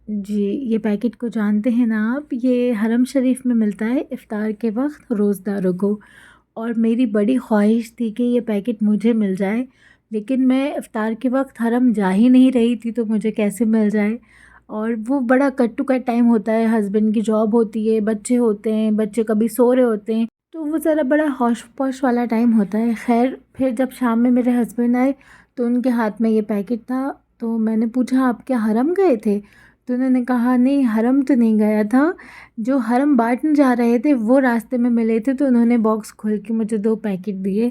जी, ये पैकेट को जानते हैं ना आप? ये हरम शरीफ में मिलता है इफ़्तार के वक़्त रोज़दारों को। और मेरी बड़ी ख़्वाहिश थी कि ये पैकेट मुझे मिल जाए, लेकिन मैं इफ़्तार के वक़्त हरम जा ही नहीं रही थी, तो मुझे कैसे मिल जाए। और वो बड़ा कट टू कट टाइम होता है, हस्बैंड की जॉब होती है, बच्चे होते हैं, बच्चे कभी सो रहे होते हैं, तो वो ज़रा बड़ा हौश-पौश वाला टाइम होता है। ख़ैर फिर जब शाम में मेरे हस्बैंड आए, तो उनके हाथ में ये पैकेट था, तो मैंने पूछा, आप क्या हरम गए थे? तो उन्होंने कहा, नहीं हरम तो नहीं गया था, जो हरम बाँटने जा रहे थे वो रास्ते में मिले थे, तो उन्होंने बॉक्स खोल के मुझे 2 पैकेट दिए।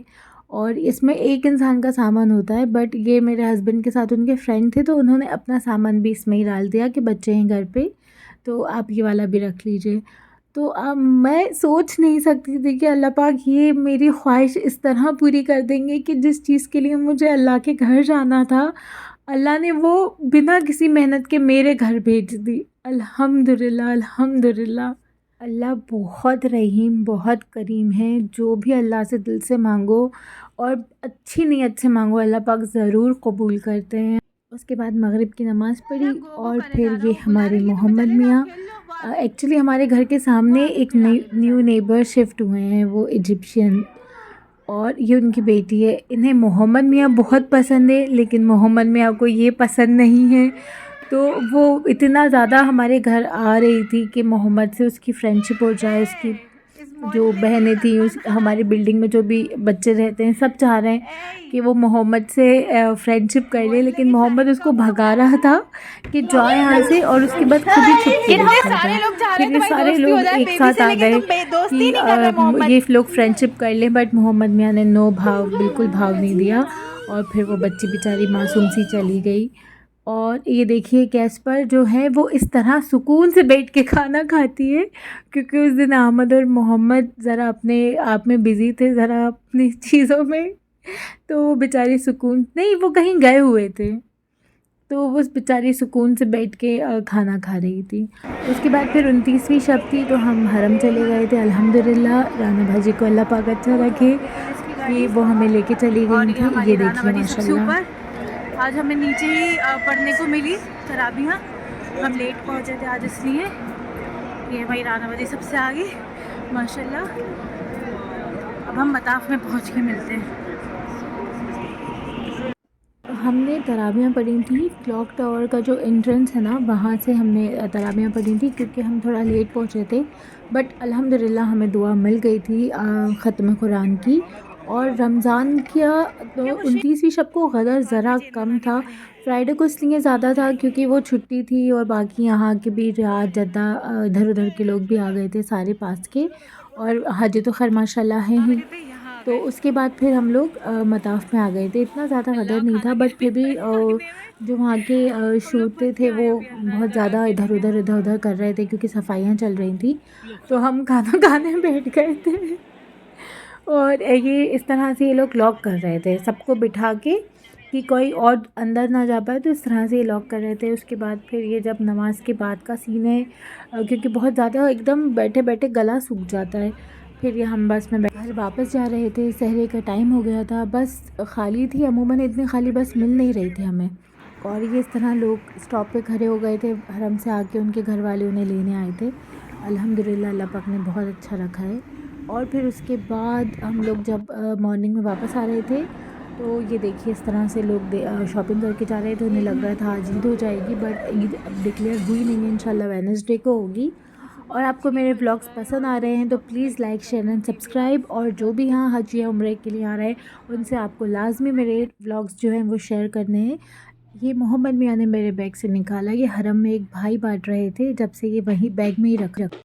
और इसमें एक इंसान का सामान होता है, बट ये मेरे हस्बैंड के साथ उनके फ्रेंड थे, तो उन्होंने अपना सामान भी इसमें ही डाल दिया कि बच्चे हैं घर पे, तो आप ये वाला भी रख लीजिए। तो अब मैं सोच नहीं सकती थी कि अल्लाह पाक ये मेरी ख़्वाहिश इस तरह पूरी कर देंगे कि जिस चीज़ के लिए मुझे अल्लाह के घर जाना था, अल्लाह ने वो बिना किसी मेहनत के मेरे घर भेज दी। अल्हम्दुलिल्लाह, अल्हम्दुलिल्लाह। अल्लाह बहुत रहीम, बहुत करीम है। जो भी अल्लाह से दिल से मांगो और अच्छी नीयत से मांगो, अल्लाह पाक ज़रूर कबूल करते हैं। उसके बाद मगरिब की नमाज़ पढ़ी और फिर ये हमारे मोहम्मद मियाँ, एक्चुअली हमारे घर के सामने एक न्यू नेबर शिफ्ट हुए हैं, वो इजिप्शियन, और ये उनकी बेटी है। इन्हें मोहम्मद मियाँ बहुत पसंद है, लेकिन मोहम्मद मियाँ को ये पसंद नहीं है। तो वो इतना ज़्यादा हमारे घर आ रही थी कि मोहम्मद से उसकी फ्रेंडशिप हो जाए। उसकी जो बहनें थी, उस हमारी बिल्डिंग में जो भी बच्चे रहते हैं, सब चाह रहे हैं कि वो मोहम्मद से फ्रेंडशिप कर ले, लेकिन मोहम्मद उसको भगा रहा था कि जाओ यहाँ से, और उसके बाद खुद ही छुप के इतने देखा सारे था। लोग जा रहे फिर हैं, ये तुम्हारी सारे दोस्ती हो लोग जाए एक बेबी साथ से, आ लेकिन गए तुम दोस्ती कि नहीं कर रहे मोहम्मद। ये लोग फ्रेंडशिप कर लें, बट मोहम्मद मियाँ ने नो भाव, बिल्कुल भाव नहीं दिया, और फिर वो बच्ची बेचारी मासूम सी चली गई। और ये देखिए गैस पर जो है वो इस तरह सुकून से बैठ के खाना खाती है, क्योंकि उस दिन अहमद और मोहम्मद ज़रा अपने आप में बिज़ी थे, ज़रा अपनी चीज़ों में, तो वो बेचारी सुकून नहीं, वो कहीं गए हुए थे, तो वो बेचारी सुकून से बैठ के खाना खा रही थी। उसके बाद फिर 29वीं शब थी, तो हम हरम चले गए थे। अल्हम्दुलिल्लाह, राना भाजी को अल्लाह पाक अच्छा रखे कि वो हमें लेके चली और गई ये थी। हमारी ये राना देखिए वाली सबसे माशाल्लाह। ऊपर। आज हमें नीचे ही पढ़ने को मिली तराबियाँ। हम लेट पहुँचे थे आज, इसलिए ये भाई राना वाली सबसे आगे माशाल्लाह। अब हम मताफ़ में पहुँच के मिलते हैं। हमने तराबियाँ पढ़ी थी, क्लॉक टावर का जो एंट्रेंस है ना, वहाँ से हमने तराबियाँ पढ़ी थी, क्योंकि हम थोड़ा लेट पहुँचे थे। बट अल्हम्दुलिल्लाह हमें दुआ मिल गई थी ख़त्म कुरान की। और रमज़ान का तो 29वीं शब को ग़दर ज़रा कम था, फ्राइडे को इसलिए ज़्यादा था क्योंकि वो छुट्टी थी, और बाकी यहाँ के भी रियाद, जद्दा, इधर उधर के लोग भी आ गए थे सारे पास के, और हाजी तो खैर माशाल्लाह हैं ही। तो उसके बाद फिर हम लोग मताफ़ में आ गए थे। इतना ज़्यादा गदर नहीं था, बट फिर भी जो वहाँ के शूटे थे वो बहुत ज़्यादा इधर-उधर कर रहे थे, क्योंकि सफाइयाँ चल रही थी। तो हम खाना खाने बैठ गए थे, और ये इस तरह से ये लोग लॉक कर रहे थे सबको बिठा के कि कोई और अंदर ना जा पाए, तो इस तरह से ये लॉक कर रहे थे। उसके बाद फिर ये जब नमाज के बाद का सीन है, क्योंकि बहुत ज़्यादा एकदम बैठे-बैठे गला सूख जाता है। फिर ये हम बस में घर वापस जा रहे थे, सहरे का टाइम हो गया था, बस खाली थी, अमूमन इतनी खाली बस मिल नहीं रही थी हमें। और ये इस तरह लोग स्टॉप पे खड़े हो गए थे, हरम से आके उनके घर वाले उन्हें लेने आए थे। अल्हम्दुलिल्लाह अल्लाह पाक ने बहुत अच्छा रखा है। और फिर उसके बाद हम लोग जब मॉर्निंग में वापस आ रहे थे, तो ये देखिए इस तरह से लोग शॉपिंग करके जा रहे थे। उन्हें लग रहा था आज ईद हो जाएगी, बट ईद अब डिक्लेयर हुई नहीं है, इंशाल्लाह वेडनेसडे को होगी। और आपको मेरे व्लॉग्स पसंद आ रहे हैं तो please like, share and subscribe. और जो भी यहाँ हज या उम्रे के लिए आ रहे हैं, उनसे आपको लाजमी मेरे व्लॉग्स जो हैं वो शेयर करने हैं। ये मोहम्मद मियाँ ने मेरे बैग से निकाला, ये हरम में एक भाई बांट रहे थे, जब से ये वहीं बैग में ही रख